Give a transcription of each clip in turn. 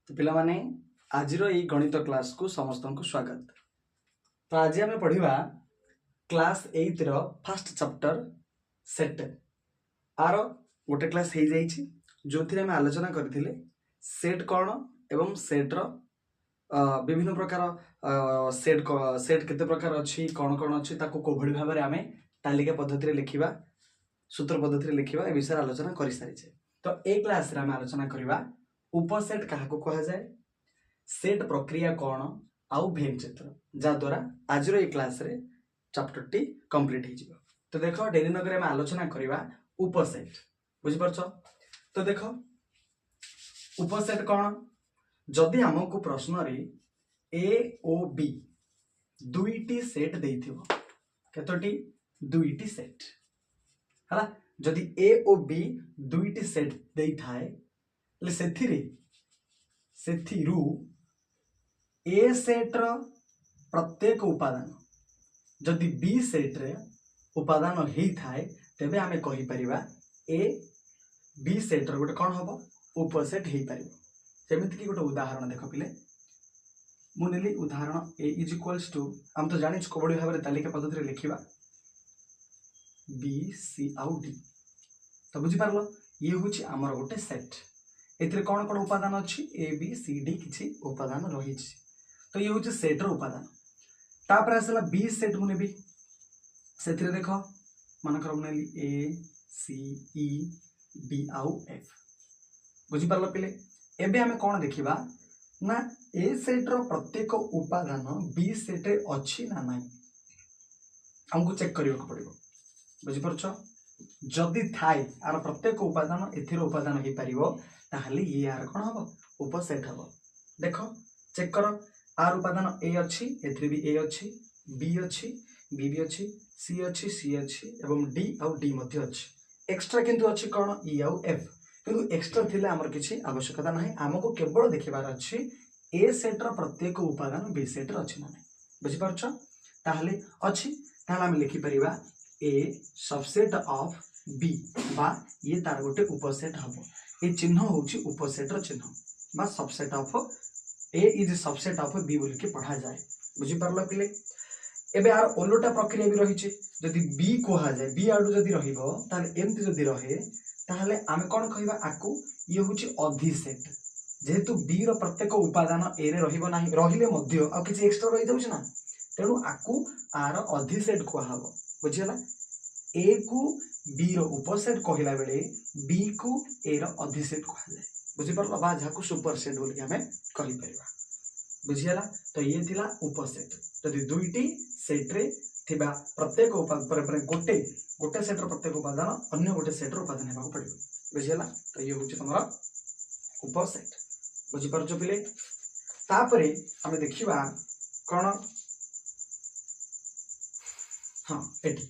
तो पिला माने आज गणित क्लास को समस्त को स्वागत। तो आज आम पढ़ा क्लास 8 रो फर्स्ट चैप्टर सेट आर गोटे क्लास हो जाइए जो थी आम आलोचना करथिले सेट कौन एवं सेट रो विभिन्न प्रकार सेट केते प्रकार अच्छी कौन कौन अच्छी ताको कोभଳି भाबरे आमे तालिका पद्धति लिखिबा सूत्र पद्धति लिखिबा ए विषय आलोचना करि सारिछे। तो ए क्लास रे आम आलोचना करिबा उपसेट काहाको कहा जाए, सेट प्रक्रिया कौन आउ भेन चित्र जा द्वारा आज ये क्लास रे चैप्टर टी कंप्लीट हो जिवो। तो देखो डेरी नगर आम आलोचना करिबा उपसेट बुझि परछो। तो देखो उपसेट कौन जदि हमको प्रश्न रे ए ओ बी दुईटी सेट देइथिबो केतोटी दुईटी सेट हला जदि ए ओ बी दुईटी सेट देइ थाए ले सेथिरु ए सेट रो प्रत्येक उपादान जदि बी सेट रे उपादान हेई थाए तेबे आमे कहि परिबा ए बी सेट रो गोटे कोन हबो उपसेट हेई परिबो। जेमिति कि गोटे उदाहरण देखो पिले मु नेली उदाहरण ए इज इक्वल्स टू हम तो जानि कोबडी भाबरे तालिका पद्धति रे लिखिबा बी सी आउ डी। तो बुझि पारलो ये होची हमर गोटे सेट एथरे कौन कौन उपादान अच्छी ए बी सी डी किसी उपादान रही। तो ये हूँ सेट रो उपादान तापर आसला बी सेट मुने भी से देख मानकर मुनेली ए सी ई डी आउ एफ बुझिपार पिले। एबे आमे कौन देखिबा ना ए सेट रो प्रत्येक उपादान बी सेट रे अच्छी ना नहीं हमको चेक करबा पड़िबो बुझिपारछ। जदि थाए आर प्रत्येक उपादान एथिर उपादान हे परिबो ताहले ये यार कौन हम उपसेट हम। देख चेक कर आर उपादान ए अच्छी एथरे भी ए अच्छी बी अच्छी बी भी अच्छी सी अच्छी सी अच्छी एवं डी आउ डी मध्य अच्छी एक्स्ट्रा किंतु अच्छी कौन ई आउ एफ किंतु एक्स्ट्रा थिले हमर किछि आवश्यकता नाही हमको केवल देखिबार अच्छी ए सेट रो प्रत्येक उपादान बी सेट रो अच्छी ना नाही बुझि परछ। ताहले अच्छी ताहले हम लिखि परिबा ए सबसेट ऑफ बी बा ये तार गोटे उपसेट हबो। ये चिन्ह होची उपसेट रो चिन्ह बा subset of A is subset of B बोल के पढ़ा जाए बुझि परलो पिले। एबे आर ओलोटा प्रक्रिया भी रही छे जदि बी कोहा जाए बी आडू जदि रहिबो ताले एमति जदि रहे ताहले आमे कोन कहिबा आकू ये होची अधिसेट जेहेतु बी रो प्रत्येक उपादान ए रे रहिबो नाही रहिले मध्य आ किछि एक्स्ट्रा रहि जाउछ ना तेनु आकू आर अधिसेट कोहाबो बुझियला। ए को बी रो उपसेट कहिला बेले बी को ए रो अधिसेट कहा जाए बुझि परलो बा जाकू सुपरसेट बोल के हमें कहि परिबा बुझियला। तो ये थिला उपसेट जदि दुईटी सेट रे थिबा प्रत्येक उपादान गोटे गोटे सेट रो प्रत्येक उपादान अन्य गोटे सेट रो उपादान हेबा पड़िबो बुझियला। तो ये होची तमरा उपसेट बुझि परजो पिले। तापरे हमें देखिबा कोन हां एटी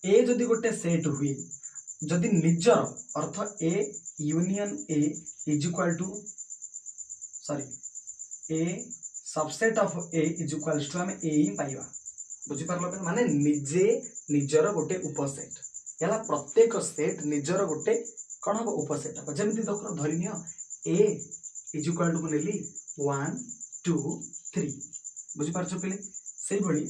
ए जदि गोटे सेट हुए जदि निजर अर्थ A union A is equal to sorry A subset of A is equal to हम ए ही पाइबा बुझि परलो माने निजे निजर गोटे उपसेट याला प्रत्येक सेट निजर गोटे कोन हो उपसेट हो। जेमिति देखो धरिनियो ए इज इक्वल टू नेली 1 2 3 बुझि परछो पिले सेही भली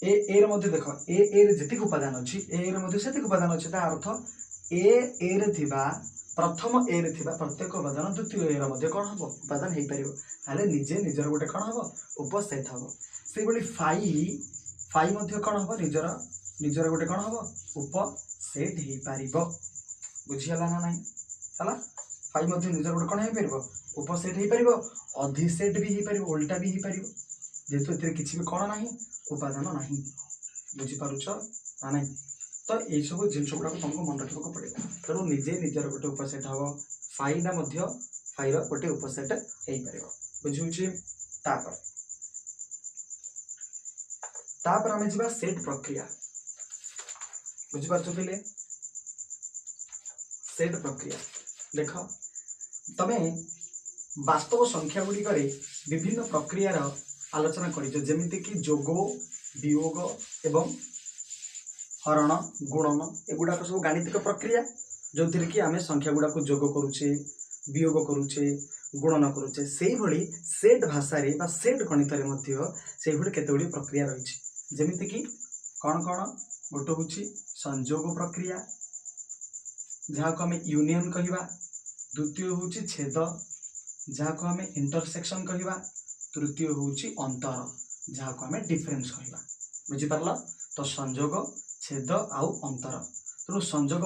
ए रे मध्य देख ए रे जतिक उपादान अछि ए रे मध्य सेतिक उपादान अछि ता अर्थ ए रे थिबा प्रथम ए रे थिबा प्रत्येक उपादान द्वितीय ए रे मध्य कोन हबो उपादान हेइ परिबो ताले निजे निजर गोटे कोन हबो उपसेट हबो। सेही भली फाई मध्य कोन हबो निजर गोटे कोन हबो उपसेट हेइ परिबो बुझियला ना नाही हला फाई मध्य निजर गोटे कोन हेइ परिबो उपसेट हेइ परिबो अधिसेट भी हेइ परिबो उल्टा भी हेइ परिबो जेतु एते किछि भी कोन नाही उपादान नहीं बुझी पारुछ ना नहीं। तो ये सब जिनस गुड़ा तुमको मन रखा पड़ेगा तेणु निजे निजर गोटे उपसेट हम फाइना फाइर गोटे उपसेट हो पार बुझे। तापर आम जा सेट प्रक्रिया बुझिपार पिले सेट प्रक्रिया देख तमे वास्तव संख्या गुड़िक विभिन्न प्रक्रियार आलोचना करमिति कि जोग वियोग एवं हरण गुणन एगुड़ाक सब गाणितिक प्रक्रिया जो थी कि आम संख्या गुड़ा को जोग करुचे वियोग करुचे गुणन करुचे से भली सेट भाषा रे बा सेट गणित रे मध्य से भली केते गुडी प्रक्रिया रही जेमिति कि कौन कौन गोटे हूँ संजोग प्रक्रिया जहाँ को हमें यूनियन कहवा द्वितीय हूँ छेद जहाँ को हमें इंटरसेक्शन कहवा तृतीय हूँ अंतर जहाँ को हमें डिफरेंस कहवा बुझीपार तो संजोग छेद आउ अंतर तेणु संजोग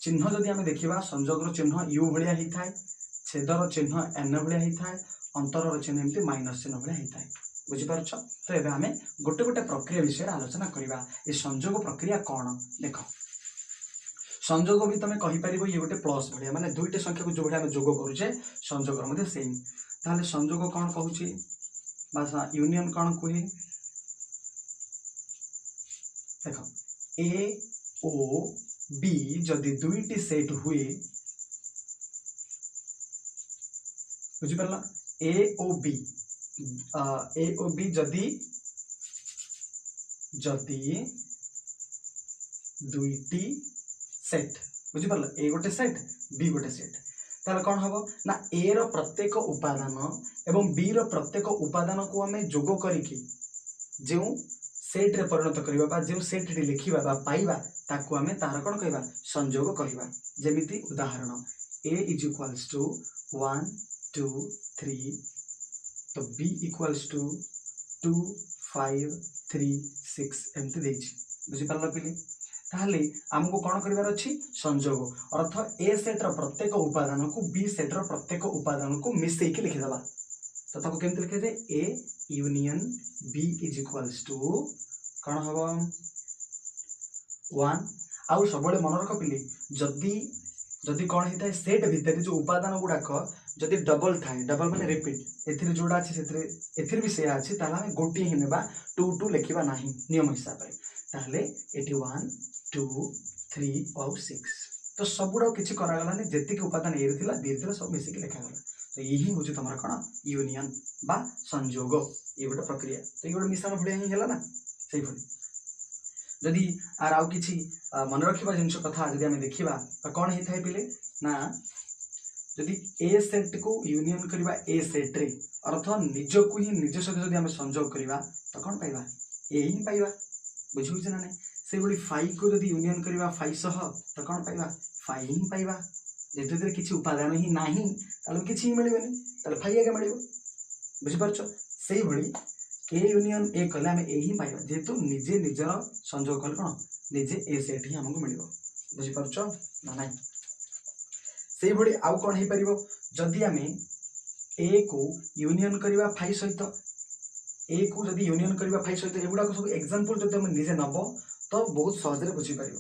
चिन्ह जदि आम देखा संजोग चिन्ह यू भाया होता है छेदर चिन्ह एन भाया होता है अंतर चिन्ह एमती माइनस चिन्ह भाया होता है बुझीपार तो ये आम गोटे गोटे प्रक्रिया विषय आलोचना करवा ये संजोग प्रक्रिया कौन देख संजोग भी तुम कहीपर ये गोटे प्लस भाया माने दुईटे संख्या को जो भाई जोग करुचे संजोग सेम ताहले संजोग कौन कहूँ यूनियन कौन कहे देख ए ओ बी जदि दुईटी सेट हुए बुझीपार ए ओ बी जदि दुईटी सेट बुझीपार ए गोटे सेट बी गोटे सेट ताहले कौन हम ना ए रो प्रत्येक उपादान एवं बी रो प्रत्येक उपादान को आम जोग करिकी जो सेट रे परिणत करबा जो सेट रे लिखिबा बा पाइबा ताकू आमे तार कोन कहबा संयोग कहबा जेमिति उदाहरण a इज इक्वल्स टू 1 2 3 तो b इक्वल्स टू 2 5 3 6 एमति देछि बुझि पारला पिले ताहले हमको कौन करिवार अछि संयोग अर्थ ए सेट रो प्रत्येक उपादान को बी सेट रो प्रत्येक उपादान को मिसई के लिखि दबा तो ताको केमति लिखे दे A union B is equals to कौन हम 1 आउ सब मन रख पिले जदि जदि कौन होता है सेट भितर जो उपादान गुड़ाक जदि डबल थाए डबल माने रिपीट एथिरे जोड़ा अछि सेथिरे एथिरे भी सेया अछि ताला हम गोटी ही नेबा 2 2 लिखिबा नाही नियम हिसाब रे ताहले एटी 1 2 3 और 6 तो सबुड़ा किछि करा गलानी जेति के उपादान ए थिला बी थिला सब मिसी के लिखा गला तो यही होछि तमरा कोन यूनियन बा संयोग ये गोटे प्रक्रिया तो ये गोटे मिश्रण भलिया ही होला ना सेही भली जदि आर आउ किछि मन रखिबा जिंस कथा जदि हम देखिबा तो कोन हे थाई पिले ना जदि ए सेट को यूनियन करबा ए सेट रे अर्थ निज को ही निज सहित जदि हम संयोग करबा तो कोन पाइबा ए ही पाइबा बुझिउ ना नै से बडी 5 को जदि यूनियन करबा 5 सह तो कोन पाइबा 5 ही पाइबा जेते किछि उपादान ही नाही ताले किछि ही मिलिबनी ताले 5 आगे मिलिबो बुझि परछो सेही भली ए यूनियन ए कले आम ए ही पाइबा जेहेतु निजे निजर संयोग कले कौन निजे ए सेट ही हमको मिल बुझीपार ना ना से भली आउ कौन हो पार जदि आम ए को यूनियन करवा 5 सहित ए को जदि यूनियन करवा 5 सहित एगुड़ा सब एग्जांपल जदि हम निजे नब तो बहुत सहज बुझीपार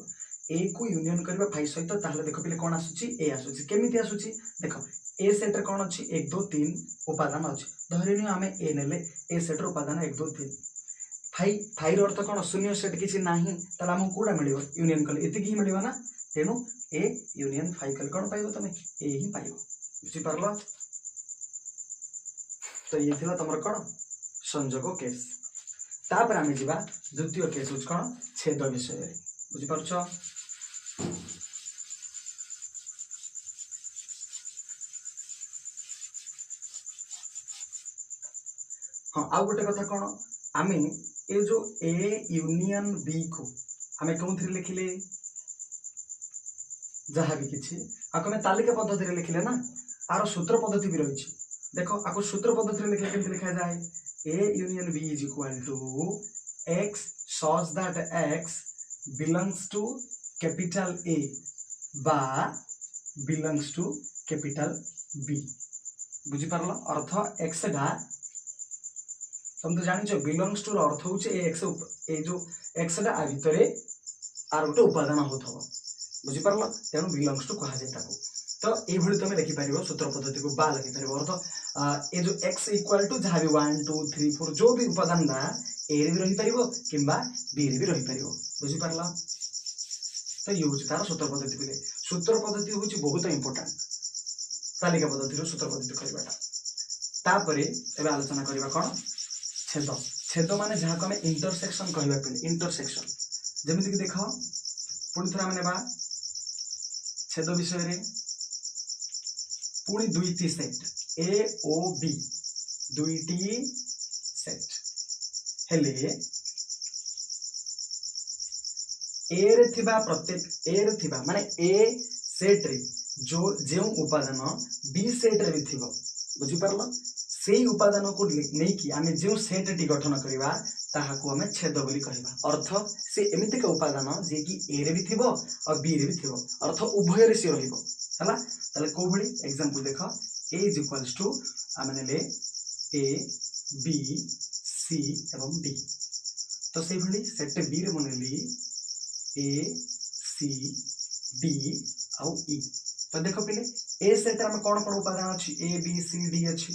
ए को यूनियन करवा 5 सहित ताहले देख पिले कौन आसुची ए आसुची केमिति आसुची देख ए सेट रे कौन अछि 1 2 3 उपादान अछि धरिनि आमे ए नेले ए सेट रो उपादान 1 2 3 5 रो अर्थ कौन शून्य सेट किछि नाही ताला हम कोडा मिलिबो यूनियन कले एति की मिलिबो ना तेनु ए यूनियन 5 कले कौन पाइबो तमे ए ही पाइबो बुझि परलो तो ये थिला तमर कौन संयोग केस तापर आमे जिबा द्वितीय केस उच कौन छेद विषय रे बुझि परछो हाँ आउ गोटे कथा कौन आमे ए जो ए यूनियन बी को आमे कौन थी लिखिले जहाँ भी किछि आको में तालिका पद्धति रे लिखिले ना आरो सूत्र पद्धति भी रही देखो आको सूत्र पद्धति रे लिखले केमति लिखा जाए A union B is equal to x such that x belongs to capital A बा belongs to capital B बुझी पारलो अर्थ x डा तुम तो जानिछ बिलोंग्स टू अर्थ हो ए जो एक्स टा आ भितर आर गोटे उपादान होथबो बुझी पारलो तेनु बिलोंग्स टू कहा जाय ताको तो ए भली तुम लिखि पारिबो सूत्र पद्धति को बा लिखि पारिबो अर्थ ए जो x इक्वल टू जहा भी 1 2 3 4 जो भी उपादान दा ए रे भी रही पारिबो किंबा बी रे भी रही पारिबो बुझी पारलो तो ये होची तार सूत्र पद्धति पिले सूत्र पद्धति होची बहुत इंपोर्टेंट तालिका पद्धति रो सूत्र पद्धति करबाटा तापरे एबे आलोचना करबा कोन छेद छेद माने जहाँ को हमें इंटरसेक्शन कहवा पे इंटरसेक्शन जमीन देख पुणी थोड़ा माने छेद विषय रे पुणी दुईटी सेट ए ओ बी दुईटी सेट हेले ए रे थिबा प्रत्येक ए रे थिबा माने ए सेट रे जो जे उपादान बी सेट रे भी थिबो बुझी परलो सेई उपादान को नै कि आमे जे सेट टी गठन करिवा ताहाको आमे छेद बोली कहबा अर्थ से एमिति का उपादान जे कि ए रे भी थिबो और बी रे भी थिबो अर्थ उभय रे से रहिबो हला तले को भली एग्जांपल देखो a इज इक्वल्स टू आमे ले a b c एवं d तो से भली सेट b रे मनली a c d आउ e तो देखो पिले ए सेट में कौन कौन उपादान अच्छी ए बी सी डी अच्छी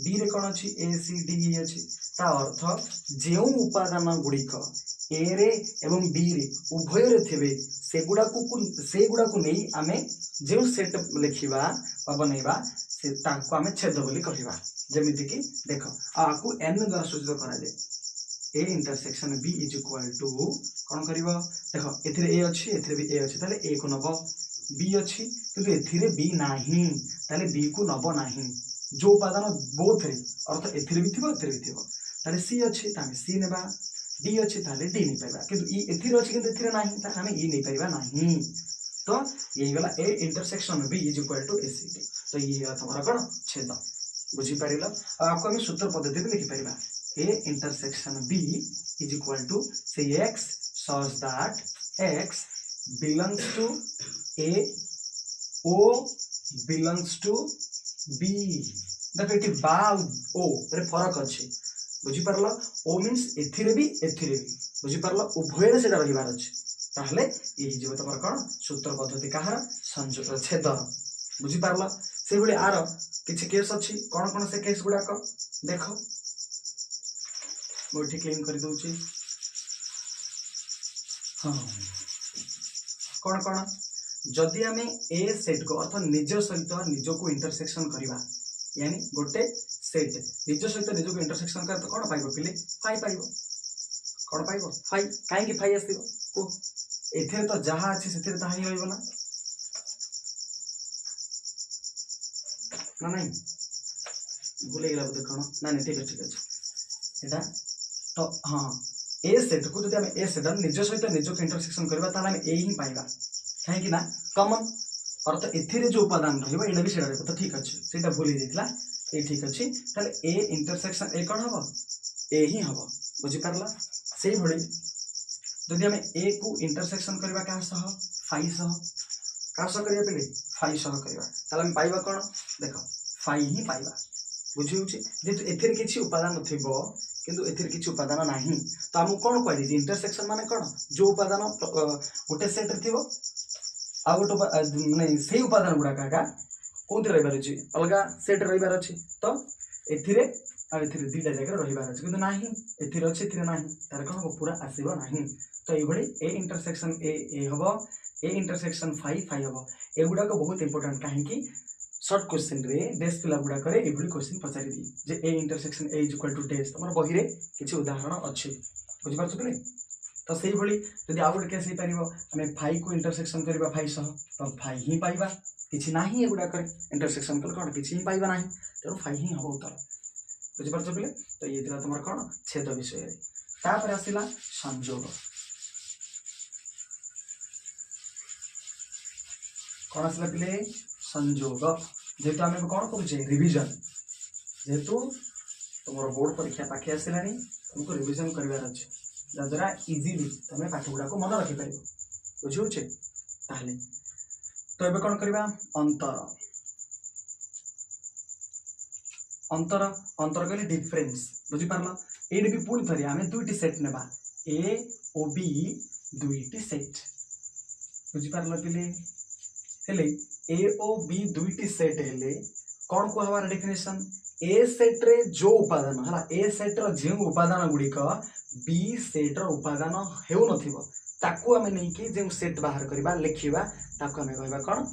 बी रे कौन अच्छी ए सी डी ई अच्छी ता अर्थ जो उपादान गुड़िक ए रे एवं बी रे उभय रे थिबे सेगुडा को नहीं आमे जो सेट लिखिबा बा बनैबा से ताको आमे छेद बोली कहबा जेमिति कि देखो आकु n द्वारा सूचित करा दे A intersection b is equal to कौन करिवो देखो एथिरे a अच्छी एथिरे भी a अच्छी ताले a को नबो बी अच्छी किंतु एथिरे बी नाही ताले बी को नबो नाही जो उपादान बोथ रे अर्थ एथिरे भी थिबो एथिरे भी थिबो ताले सी अच्छी तामे सी नेबा डी अच्छी ताले डी नै पाइबा किंतु ई एथिरे अच्छी किंतु एथिरे नाही ताले हमें ई नै पाइबा नाही तो यही गला A intersection B is equal to A C D तो ये है तुम्हारा कोन छेद बुझी पारिलो आपको हम सूत्र पद्धति भी लिखि परिबा A intersection B is equal to से x such that x belongs to a o belongs to b देखो ये बा ओ रे फरक अछि बुझी परलो ओ मींस एथिरे भी बुझी परलो उभय रे सेटा रहिबार अछि ताहले एही जीव तमर कोन सूत्र पद्धति कहार संयोग छेद बुझी परलो से भली आर किछि केस अछि कोन कोन से केस गुडा को देखो मोठी क्लीन कर दोछि हां कोन कोन जदि हमें ए सेट को अर्थ निज सहित निज को इंटरसेक्शन करबा यानी गोटे सेट निज सहित निज को इंटरसेक्शन कर तो कोन पाइबो पिले फाई पाइबो कोन पाइबो फाई काहे कि फाई आसीबो को एथे तो जहा अछि सेथे ताहा ही होइबो ना ना नहीं भूले गेला बोले कोन ना नहीं ठीक अछि एटा तो हां ए सेट को जदि हम ए सेट निज सहित निज को इंटरसेक्शन करबा ताला हम ए ही पाइबा काहे कि ना कॉमन अर्थ एथिरे जो उपादान रहिबो एडा भी सेडा तो ठीक अछि सेटा भूली जेतला ए ठीक अछि ताले ए इंटरसेक्शन ए कोन हबो ए ही हबो बुझी परला सेही भली जदि हम ए को इंटरसेक्शन करबा का सह फाई सह का सह करिया पले फाई सह करबा ताले हम पाइबा कोन देखो फाई ही पाइबा बुझी होछि जेतु एथिरे किछि उपादान नथिबो किंतु एथिरे किछि उपादान नाही तो हम कोन कहली जे इंटरसेक्शन माने कोन जो उपादान गोटे सेट रे थिबो आ गोटे नहीं से उपादान गुड़ा का कौन रही अच्छी अलग सेट रही अच्छी तो एथिरे एथिरे दुईटा जगह रही अच्छे कि ना एथिरे अच्छे एथिरे ना तार कौन पूरा आसब ना तो ये ए इंटरसेक्शन ए हम ए इंटरसेक्शन फाई फाई हम एगुड़ाक बहुत इंपोर्टेंट कहीं सर्ट क्वेश्चन रे डेस पिला गुड़ाक क्वेश्चन पचारि दी जे A intersection A is equal to डेस तुम बही रे किसी उदाहरण अच्छे बुझिपार पिले तो से भली जदि आउ गोटे केस हो पार आम फाई को इंटरसेक्शन करबा फाई सह तो फाई ही पाइबा किछि नाही एगुड़ाक इंटरसेक्शन कल कौन किछि ही पाइबा नाही तेणु फाई ही हम उत्तर बुझिपार पिले तो ये तुम कौन छेद विषय तापर आसला संयोग कौन आसला पिले संयोग जेहेतु आम कौन करुचे रिविजन जेहेतु तुम बोर्ड परीक्षा पाखे आसला तुमको रिविजन करार अच्छे जद्वारा इजिली तुम पाठ गुड़ा को मन रखिपर बुझे ताहले तो ये कौन करवा अंतर अंतर अंतर कहले डिफरेंस बुझिपार ये भी पुणी थे आम दुईटी सेट नेबा ए ओ बी दुईटी सेट बुझिपार पिले हेले ए ओ बी दुईटी सेट हेले कौन कहबार डेफिनेशन ए सेट रे जो उपादान है ए सेट रो जो उपादान गुड़िक बी सेट रो उपादान हेउ नथिबो ताकू आमे नै कि जे सेट बाहर करबा लिखिबा ताकू आमे कहबा कोन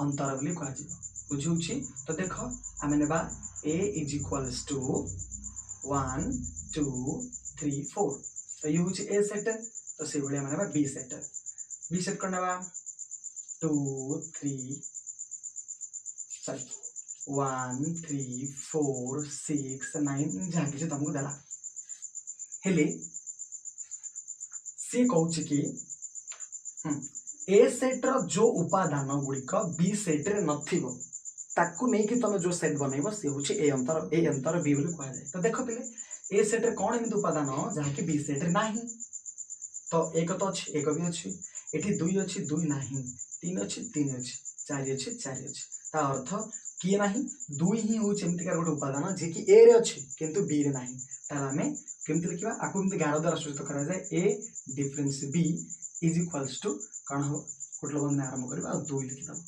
अंतर बोली कह जिवो बुझुछि तो देखो आमे नेबा a इज इक्वल्स टू 1 2 3 4 तो ये होछि ए सेट तो से भलिया मानेबा बी सेट कोन नेबा 2 3 सॉरी 1 3 4 6 9 जहाँ किसी तुमको देला हेले सी कहूँ कि ए सेट रो जो उपादान गुड़िक बी सेट रे नथिबो ताकू नहीं कि तुम जो सेट बनइबो से होछि ए अंतर बी बोली कहा जाए। तो देख पिले ए सेट रे कौन एमती उपादान जहाँ कि बी सेट रे नाही तो एक तो अच्छी एक भी अच्छी एठी दुई अच्छी दुई नाही तीन अच्छी तीन अच्छी चारि अच्छी चारि अच्छी ता अर्थ किए नाही दुई ही होछि एमतिकार गोटे उपादान जे कि ए रे अच्छी किंतु बी रे नाही ताला हमें केमति लिखिबा आकु एमति गारो द्वारा सूचित करा जाए A difference B is equals to कौन हो कुटल बंधन आरंभ करबा आ दुई लिखि दबो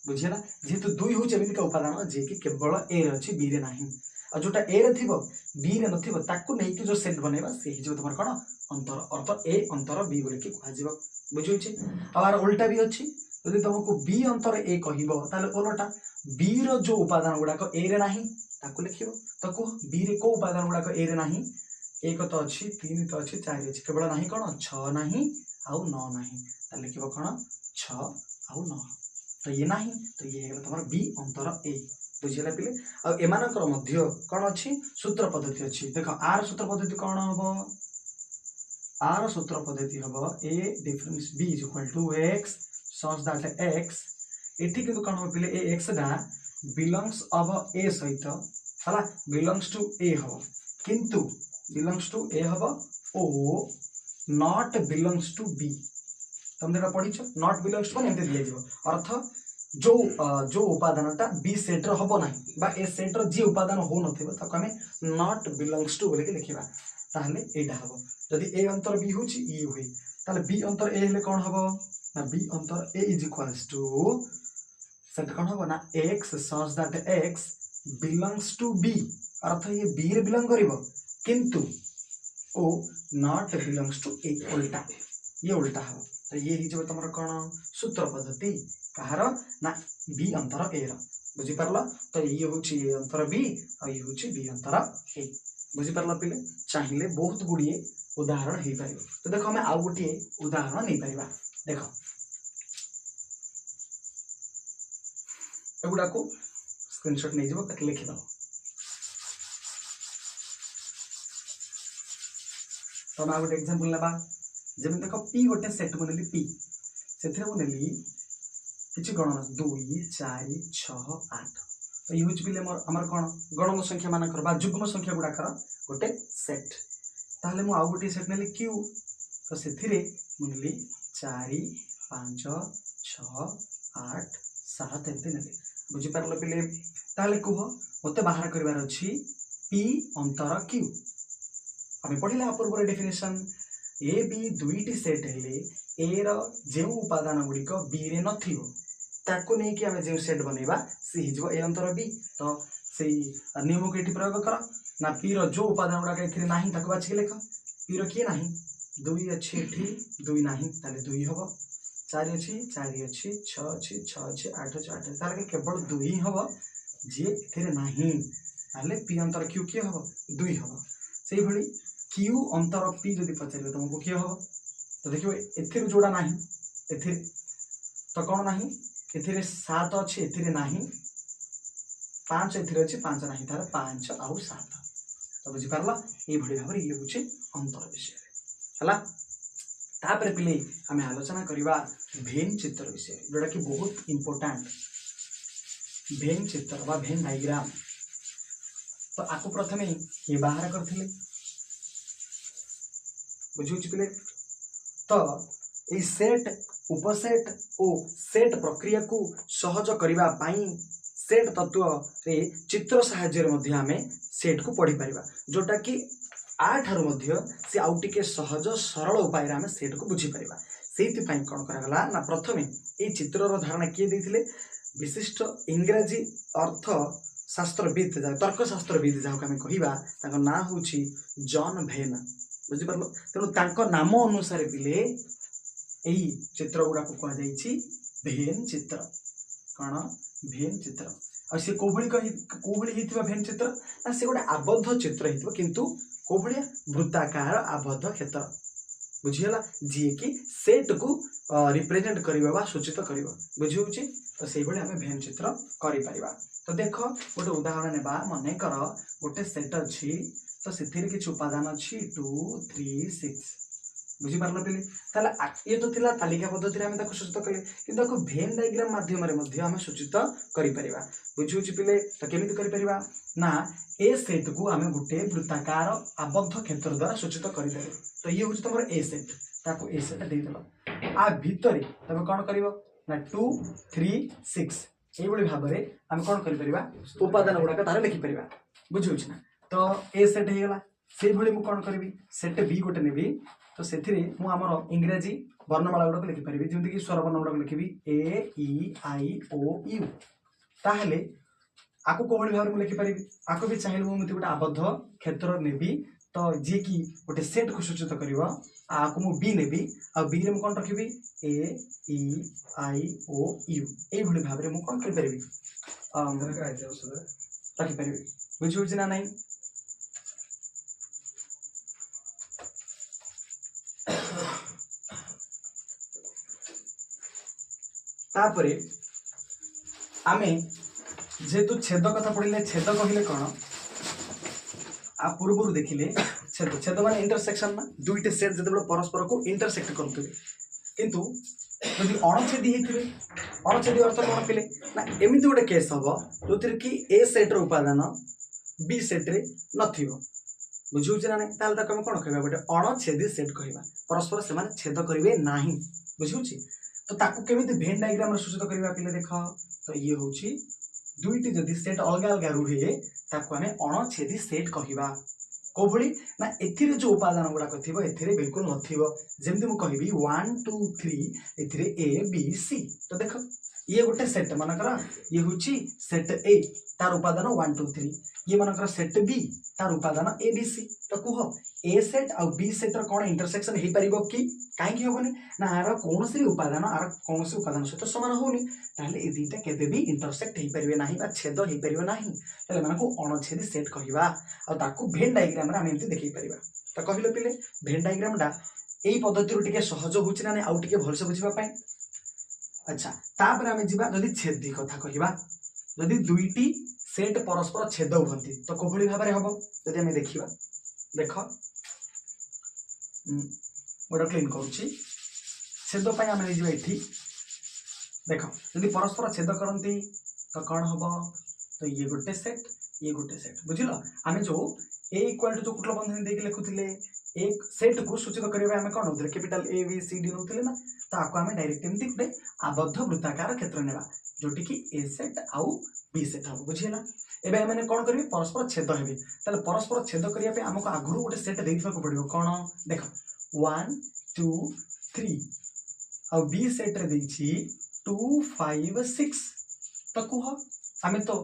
बुझिला जेतु दुई होछि एमतिका उपादान जे कि केवल ए रे अछि बी रे नाही आ जोटा ए रे थिबो बी रे नथिबो ताकू नै कि जो सेट बनेबा से ही जो तमर कोन अंतर अर्थ ए अंतर बी बोले कि कहा जिवो बुझुछि। आर उल्टा भी अछि यदि तुमको बी अंतर ए कहिबो ताले उल्टा बी रो जो उपादान गुडा को ए रे नाही ताकू लिखिबो तो को बी रे को उपादान गुडा को ए रे नाही एक तो अच्छी तीन तो अच्छी चार अच्छी केवल नाही कोन 6 नाही आउ 9 नाही ता लिखिबो कोन 6 आउ 9 तो ये नाही तो ये हेला तमर बी अंतर ए बुझिला पिले। आ एमानकर मध्य कोन अछि सूत्र पद्धति अछि देखो आर सूत्र पद्धति कोन हबो आर सूत्र पद्धति हबो A difference B is equal to x such that x एठी किंतु कोन हो पिले ए x दा बिलोंग्स अब ए सहित हला बिलोंग्स टू ए हबो किंतु बिलोंग्स टू ए हबो ओ नॉट बिलोंग्स टू बी तुम देखा पढ़ी नॉट बिलोंग्स टू एमते दिया जीवो अर्थ जो जो उपादानटा बी सेट रो हबो नाही बा ए सेट रो जे उपादान हो नथिबो ताको हमें नॉट बिलोंग्स टू बोले के लिखिबा ताहले एटा हबो जदि ए अंतर बी होची ई होई ताहले बी अंतर ए हेले कोन हबो ना बी अंतर A is equals to set कोन हबो ना x such that x belongs to B अर्थ ये बी रे बिलोंग करिवो किंतु ओ नॉट बिलोंग्स टू ए उल्टा ये उल्टा हो तो ये ही जो तुम कौन सूत्र पद्धति कहार ना बी अंतर ए बुझी पारल तो ये होची ए अंतर बी और ये होची बी अंतर ए बुझी पारल पिले चाहिए बहुत गुड़िए उदाहरण हो पार। तो देखो हमें आउ गोटे उदाहरण नहीं पारिबा देखो एगुड़ा को स्क्रीनशॉट नहीं जब तक लिखि दो तो हम गोटे एग्जांपल लेबा जब देखो पी गोटे सेट बनेली पी से बनेली किसी गणना 2 4 6 8 तो ये हूँ पिले आमर कौन गणन संख्या मानकर बा जुग्म संख्या गुड़ाकर गोटे सेट ताहले मु आउ गोटे सेट नेली क्यू तो से मुनेली 4 5 6 8 7 एमती नेली बुझी पारल पिले ताहले कह मते बाहर करिवार अछि पी अंतर क्यू हमें पढ़िला पूर्व डेफिनेशन ए बी दुईटी सेट हेले ए रो जे उपादान गुड़िक बी रे नथिबो ताको नै कि हमें जे सेट बनेबा से हिजबो ए अंतर बी तो सेई नियम को एठी प्रयोग कर ना पी रो जो उपादान गुडा एथिरे नाही ताको बाछि लेख पी रो की नाही दुई अछि एठी दुई नाही ताले दुई हबो 4 अछि 4 अछि 6 अछि 6 अछि 8 अछि 8 ताले केवल दुई हबो जे एथिरे नाही ताले पी अंतर क्यू की हबो दुई हबो सेई भली क्यू अंतर पी जदि पचारे तुमको किए हम तो देखिए एथिर जोड़ा नाही एथिर तो कौन नाही एथिरे 7 अच्छे एथिरे नाही 5 एथिरे अच्छे 5 नाही तार 5 आउ 7 तो बुझी पारला ए भली भाबरे ये होचे अंतर विषय हला तापर पिले हमें आलोचना करिबा भेन चित्र विषय जोटा कि बहुत इंपोर्टेंट भेन चित्र बा भेन डायग्राम तो आपको प्रथमे ये बाहर करथिले बुझुछि पिले तो ए सेट उपसेट ओ सेट प्रक्रिया को सहज करिबा पाई सेट तत्व रे चित्र सहाय्य रे मध्ये हमें सेट को पढ़ी परिबा जोटा कि आठार मध्ये से आउटी के सहज सरल उपाय रे हमें सेट को बुझी परिबा सेति पाई कोन करा गला ना प्रथमे ए चित्र रो धारणा के देथिले विशिष्ट इंग्रजी अर्थ शास्त्रविद तर्क शास्त्रविद जाको हमें कहिबा ताको ना होछि जॉन भेन बुझी पारलो तेणु तांको नाम अनुसार पिले एई चित्र गुडा को कह जाईछि भेन चित्र कण भेन चित्र आ से कोभଳି हितबा भेन चित्र ना से गोटे आबद्ध चित्र हितबो किंतु कोभळिया वृत्ताकार आबद्ध क्षेत्र बुझीगला जी कि सेट को रिप्रेजेंट करिबा बा सूचित करिबो बुझी होची तो सेही बळे हमें भेन चित्र करि परिबा। तो देखो गोटे उदाहरण नेबा मने कर गोटे सेट अछि तो सेथिर किछ उपादान अछि 2 3 6 बुझी पारलो पिले ताला ये तो थिला तालिका पद्धति रे हम ताको सूचित कले किंतु ताको भेन डायग्राम माध्यम रे मध्ये हम सूचित करि परिबा बुझी होची पिले तो केमिति करि परिबा ना ए सेट को हमें गोटे वृत्ताकार आबद्ध क्षेत्र द्वारा सूचित करि देबे। तो ये होची तमरो ए सेट ताको ए सेट दे देलो आ भितरे तबे कोन करिवो ना 2 3 6 एई बळी भाबरे हम कोन करि परिबा उपादान गुडा तारे लिखि परिबा बुझी होची ना। तो ए सेट हे गेला सेई भଳି मु कोन करबी सेट बी गोटे नेबी तो सेथिरे मु हमर इंग्रजी वर्णमाला गुडा लिखि परिबी जेमति कि स्वर वर्ण गुडा लिखिबी ए ई आई ओ यू ताहले आको कोहଳି भाबरे मु लिखि परिबी आको भी चाहिल मु मते गोटे आबद्ध क्षेत्र नेबी तो जे कि गोटे सेट को सूचित करिवो आको मु बी नेबी आ बी रे मु कोन रखिबी ए ई आई ओ यू एई भଳି भाबरे मु कोन करि परिबी रखि परिबी बुझी होची ना नहीं। तापरे आमे जेतु छेद कथा पढ़िले छेद कहिले कोन आ पूर्वरु देखिले छेद छेद माने इंटरसेक्शन ना दुईटे सेट जते परस्पर को इंटरसेक्ट करथुबे किंतु यदि अणछेदी हेतिबे अणछेदी अर्थ कोन पिले ना एमिति गोटे केस हबो जोतिर कि ए सेट रो उपादान बी सेट रे नथिबो बुझी होची ना नै ताल तक हम कोन कहबा गोटे अणछेदी सेट कहबा परस्पर से माने छेद करिवे नाही बुझी होची। तो ताकू केमिति भेन डायग्राम रे सूचित करबा पिले देखो तो ये होची दुईटी जदि सेट अलग अलग रुहे ताकू हमें अणछेदी सेट कहबा को भली ना एथिरे जो उपादान गुडा थिबो एथिरे बिल्कुल नथिबो जेमति मु कहबी 1 2 3 एथिरे ए बी सी। तो देखो ये गोटे सेट मानकर ये होची सेट ए तार उपादान 1 2 3 ये मानकर सेट बी तार उपादान ए बी सी। तो कुह ए सेट आ बी सेट र कोन इंटरसेक्शन हे परिबो कि काहे कि होबनी ना आर कोनोसी उपादान आर कोनोसी उपादान सहित समान होनी ताले ए दीटा केबे भी इंटरसेक्ट हे परिबे नाही बा छेद हे परिबे नाही ताले मानको अणछेदी सेट कहिबा आ ताकू भेन डायग्राम रे हम एमति देखि परिबा। तो कहिलो पिले भेन डायग्राम डा एई पद्धति रु टिके सहज होची ना आउ टिके भलसे बुझिबा पय। अच्छा तापर आमे जिबा जदि छेदी कथा कहिबा जदि दुईटी सेट परस्पर छेद होती तो कोभली भाबरे हबो जदि आमे देखिबा देखो गोटे क्लीन करुच्ची छेद पाई आमे जिबा एठी देखो जदि परस्पर छेद करती तो कौन हम तो ये गोटे सेट बुझिल आमे जो ए इक्वल टू जो कुटल बंधनी देके लिखुथिले एक सेट को सूचित करबे आमे कोन होतले capital A B C D नोतले ना तो आको आमे डायरेक्ट एमती गोटे आबद्ध वृत्ताकार क्षेत्र नेबा जोटी कि ए सेट आउ बी सेट हम बुझिला। एबे माने कोन करबे परस्पर छेद हेबे ताले परस्पर छेद करिया पे हमको आगुरु गोटे सेट देइफा को पड़िबो कोन देखो 1 2 3 आ बी सेट रे देछि 2 5 6 तो कुह आमे तो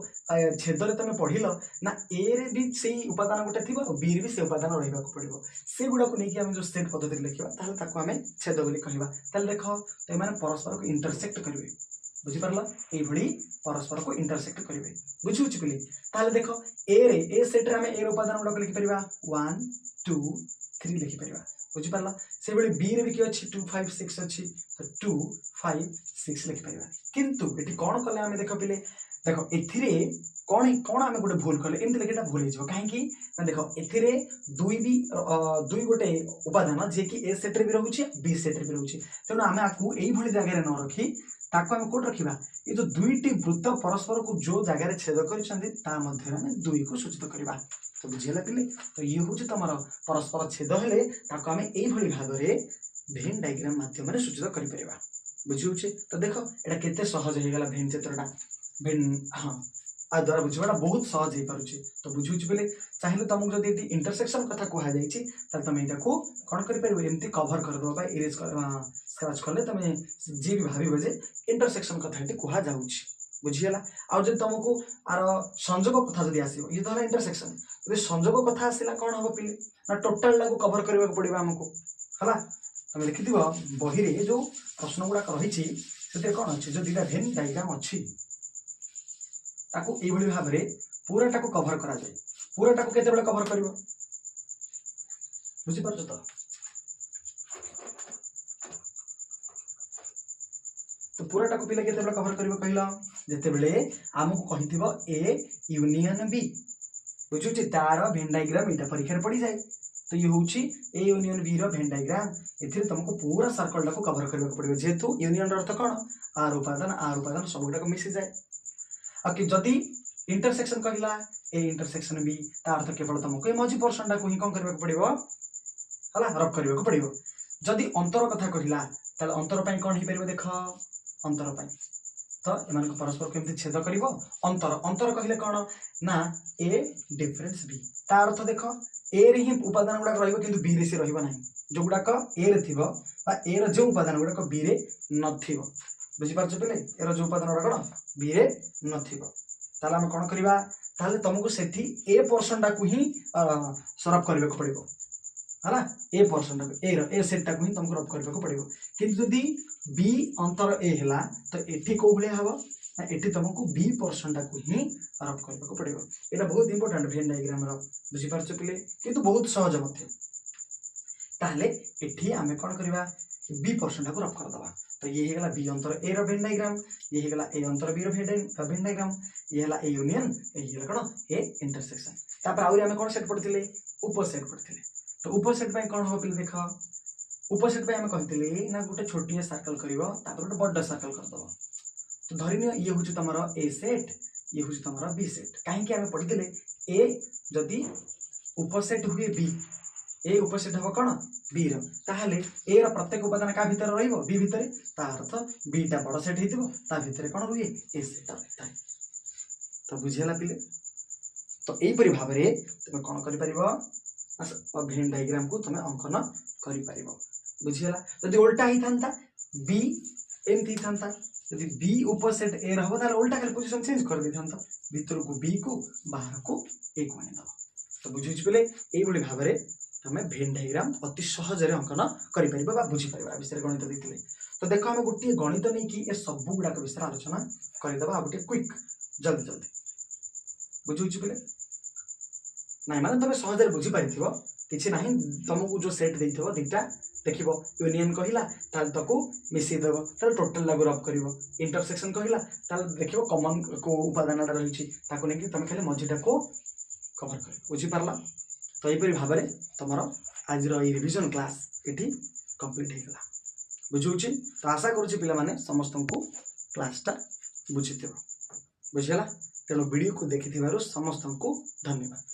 छेद रे तमे पढिलो ना ए रे भी सेही उपादान गोटे थिबो बी रे भी से उपादान रहिबा को पड़िबो से गुडा को नेकी आमे जो सेट पद्धति लिखिबा ताले ताको आमे छेद बोली कहिबा ताले देखो तो माने परस्पर को इंटरसेक्ट करिवे बुझी परला ए भली परस्पर को इंटरसेक्ट करिवे बुझी होची पिली ताले देखो ए रे ए सेट रे आमे ए उपादान गुडा को लिखि परिबा 1 2 3 लिखि परिबा बुझी परला से बळे बी रे भी कि अछि 2 5 6 अछि तो 2 5 6 लिखि परिबा किंतु एठी कोन कले आमे देखो पिले देखो एथिरे कोन कोन आमे गोटे भूल कले एमति लेकेटा भूल हे जो काहे कि ना देखो एथिरे दुई गोटे उपादान जे कि ए सेट रे भी रहउछि बी सेट रे भी रहउछि तेनो आमे आकू एई भली जगह रे न रखी ताको आमे कोट रखिबा ये जो दुईटी वृत्त परस्पर को जो जगह रे छेद करिसंदी ता मध्ये आमे दुई को सूचित करिबा। तो बुझिला पिले तो ये होछि तमरो परस्पर छेद हेले ताको आमे एई भली भाग रे भेन डायग्राम माध्यम रे सूचित करि परिबा बुझि होछि। तो देखो एटा केते सहज हे गेला भेन चित्रटा भेन हां आ द्वारा बुझिबाटा बहुत सहज हे पारुछि। तो बुझि होछि पिले चाहिले तुमको जदि एटी इंटरसेक्शन कथा कुहा जाईछि त तमे एटा को कोन करि परिबो एमती कवर कर दो बा इरेज कर स्क्रैच करले तमे जे भी भाबिबो जे इंटरसेक्शन कथा एटी कुहा जाउछि बुझियला। आ जे तुमको आर संयोग कथा जदि आसीबो ये धरा इंटरसेक्शन जदि संयोग कथा आसीला कोन हबो पिले ना टोटल लागू कवर करबा पड़िबा हमको हला तमे लिखि दिबो बही रे जो प्रश्न गुडा रहिछि सेते कोन अछि जो दिटा भेन डायग्राम अछि ताको एई भली भाबरे पूरा टाको कवर करा जाय पूरा टाको केते बेले कवर करबो बुझि परछ तो पूराटा को पिला केते कवर करिवो कहलो जते बेले हमकु कहिथिबो ए यूनियन बी बुझुची तार भेन डायग्राम एटा परीक्षा पड़ी जाए तो ये होउची ए यूनियन बी रो भेन डायग्राम एथिरे तुमको पूरा सर्कल को कवर करबा पड़िबो जेतु union row earth cone are उपादान सबगुडा को मिसी जाए ओके जदी इंटरसेक्शन कहला ए इंटरसेक्शन बी तार अर्थ केवल तुमको ए मझी पोर्शन को ही कोन करबा पड़िबो हला रब करबा पड़िबो जदी अंतर कथा कहला ताले अंतर पई कोन ही परबो देखो अंतर पई तो एमान को परस्पर केमति छेद करिवो अंतर कहले कोन ना ए डिफरेंस बी तार अर्थ देखो ए रे ही उपादान गुडा रहिबो किंतु बी रे से रहिबो नाही जो गुडा को ए रे थिबो बा ए रो जो उपादान गुडा को बी रे नथिबो बुझी पारछ पिले ए रो जो उपादान गुडा कोन बी रे नथिबो ताले हम कोन करिवा ताले तुमको सेठी ए पोर्शन टा को ही सरफ करबे को पड़िबो हला ए पोर्शन टा ए रो ए सेट टा को ही तुमको रब करबे को पड़िबो किंतु जदी बी अंतर ए हला तो एठी को भले हबो ना एठी तुमको बी पोर्शन टा को ही रब करबे को पड़िबो एटा बहुत इंपोर्टेंट भेन डायग्राम रो बुझी पारछ पिले किंतु बहुत सहज मते ताले एठी हमें कोन करबा बी पोर्शन टा को रब कर दबा तो ये हेगला बी अंतर ए रो भेन डायग्राम ये हेगला ए अंतर बी रो भेन डायग्राम ये हेला ए union A Hella cone A intersection तापर आउरी हमें कोन सेट पड़थिले उपसेट पड़थिले तो उपसेट पय कोन हो पिले देखो उपसेट पय हमें कहथिले ना गोटे छोटिया सर्कल करिवो तापर गोटे बड्ड सर्कल कर दबो तो धरिनियो ये होची तमरो ए सेट ये होची तमरो बी सेट काहे कि हमें पढ़िथिले ए जदी उपसेट हुए बी ए उपसेट हो कोन बी रो ताहले ए रो प्रत्येक उपादान का भीतर रहिबो बी भीतर ता अर्थ बी टा बड़ सेट हितिबो ता भीतर कोन रुए ए सेट ता तो बुझियला पिले तो एई परि भाबरे तुमे कोन करि परिबो भेन डायग्राम को तुमे अंकन करि परिबो बुझियला जदी उल्टा ही थांता बी एमती थांता यदि बी उपसेट ए रहबो ताले उल्टा खाली पोजीशन चेंज कर दे थांता भीतर को बी को बाहर को ए को आनि दबो तो बुझिछ पिले एई बळी भाबरे तुमे भेन डायग्राम अति सहज रे अंकन करि परिबो बा बुझि परिबो विषय गणित दिथिले तो देखो हम गुटी गणित नै कि ए सब गुडा के विषय आलोचना करि दबा गुटी क्विक जल्दी जल्दी बुझुछ पिले नाही माने तमे सहज रे बुझि परिथिबो किछि नाही तुमको जो सेट देइथबो दिटा देखिबो यूनियन कहिला ताल तको मिसि देबो ताल टोटल लागू रब करिवो इंटरसेक्शन कहिला ताल देखिबो कॉमन को उपादानटा रहिछि ताको नेकि तमे खाली मझिटा को कवर कर बुझि पारला तो एई परि भाबरे तमरो आज रो रिवीजन क्लास एठी कंप्लीट हे गला बुझुछि तो आशा करूछि पिला माने समस्त को क्लासटा बुझिथिबो बुझिला तेनो वीडियो को देखिथिबारो समस्त को धन्यवाद।